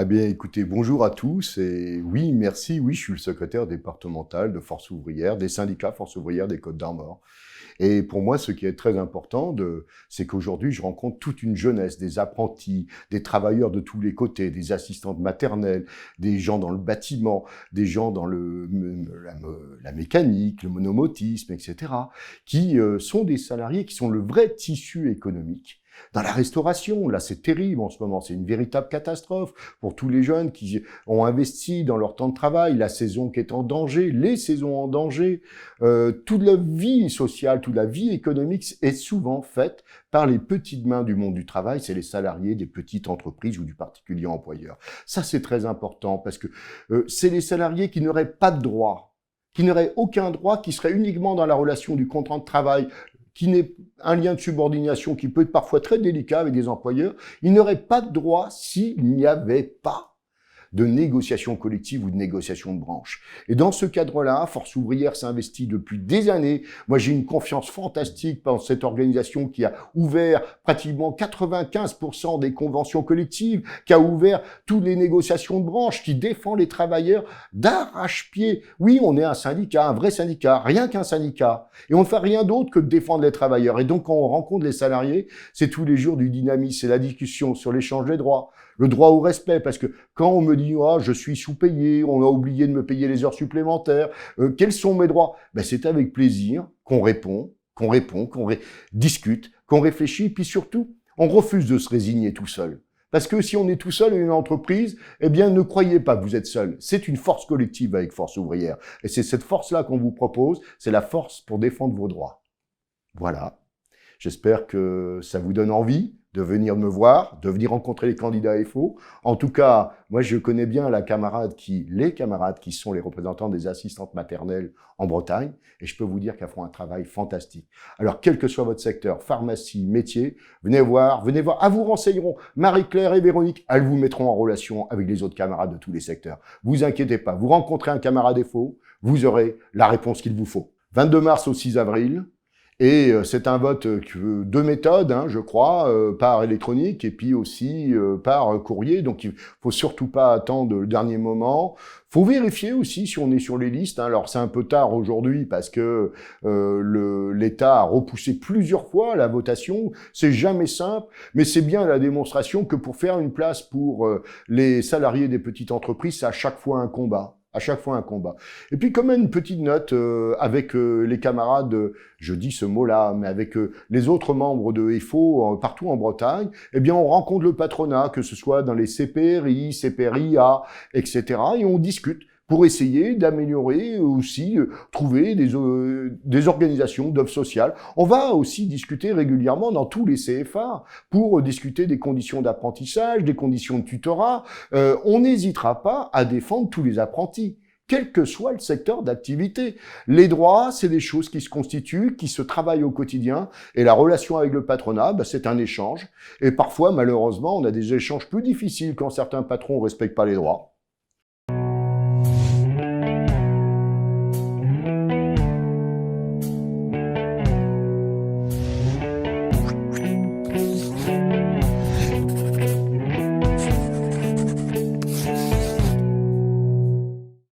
Ah bien, écoutez, bonjour à tous et oui, merci, oui, je suis le secrétaire départemental de Force ouvrière, des syndicats Force ouvrière des Côtes-d'Armor. Et pour moi, ce qui est très important, c'est qu'aujourd'hui, je rencontre toute une jeunesse, des apprentis, des travailleurs de tous les côtés, des assistantes maternelles, des gens dans le bâtiment, des gens dans la mécanique, le monomotisme, etc., qui sont des salariés qui sont le vrai tissu économique. Dans la restauration, là, c'est terrible en ce moment. C'est une véritable catastrophe pour tous les jeunes qui ont investi dans leur temps de travail, la saison qui est en danger, les saisons en danger. Toute la vie sociale, toute la vie économique est souvent faite par les petites mains du monde du travail. C'est les salariés des petites entreprises ou du particulier employeur. Ça, c'est très important parce que c'est les salariés qui n'auraient pas de droit, qui n'auraient aucun droit, qui seraient uniquement dans la relation du contrat de travail, qui n'est un lien de subordination qui peut être parfois très délicat avec des employeurs, ils n'auraient pas de droit s'il n'y avait pas de négociation collective ou de négociation de branche. Et dans ce cadre-là, Force ouvrière s'investit depuis des années. Moi, j'ai une confiance fantastique dans cette organisation qui a ouvert pratiquement 95% des conventions collectives, qui a ouvert toutes les négociations de branche, qui défend les travailleurs d'arrache-pied. Oui, on est un syndicat, un vrai syndicat, rien qu'un syndicat. Et on ne fait rien d'autre que de défendre les travailleurs. Et donc, quand on rencontre les salariés, c'est tous les jours du dynamisme, c'est la discussion sur l'échange des droits, le droit au respect, parce que quand on me dit « Ah, je suis sous-payé, on a oublié de me payer les heures supplémentaires, quels sont mes droits ?» Ben, c'est avec plaisir qu'on répond, discute, qu'on réfléchit, puis surtout, on refuse de se résigner tout seul. Parce que si on est tout seul dans une entreprise, eh bien, ne croyez pas que vous êtes seul. C'est une force collective avec Force ouvrière. Et c'est cette force-là qu'on vous propose, c'est la force pour défendre vos droits. Voilà. J'espère que ça vous donne envie de venir me voir, de venir rencontrer les candidats FO. En tout cas, moi, je connais bien les camarades qui sont les représentants des assistantes maternelles en Bretagne, et je peux vous dire qu'elles font un travail fantastique. Alors, quel que soit votre secteur, pharmacie, métier, venez voir, elles vous renseigneront. Marie-Claire et Véronique, elles vous mettront en relation avec les autres camarades de tous les secteurs. Vous inquiétez pas, vous rencontrez un camarade FO, vous aurez la réponse qu'il vous faut. 22 mars au 6 avril, et c'est un vote de méthode, je crois, par électronique et puis aussi par courrier. Donc, il faut surtout pas attendre le dernier moment. Faut vérifier aussi si on est sur les listes. Alors, c'est un peu tard aujourd'hui parce que l'État a repoussé plusieurs fois la votation. C'est jamais simple, mais c'est bien la démonstration que pour faire une place pour les salariés des petites entreprises, c'est à chaque fois un combat. À chaque fois un combat. Et puis quand même une petite note avec les camarades, je dis ce mot-là, mais avec les autres membres de FO partout en Bretagne, eh bien on rencontre le patronat, que ce soit dans les CPRI, CPRIA, etc. Et on discute pour essayer d'améliorer aussi, trouver des organisations d'œuvre sociale. On va aussi discuter régulièrement dans tous les CFA pour discuter des conditions d'apprentissage, des conditions de tutorat. On n'hésitera pas à défendre tous les apprentis, quel que soit le secteur d'activité. Les droits, c'est des choses qui se constituent, qui se travaillent au quotidien, et la relation avec le patronat, c'est un échange. Et parfois, malheureusement, on a des échanges plus difficiles quand certains patrons ne respectent pas les droits.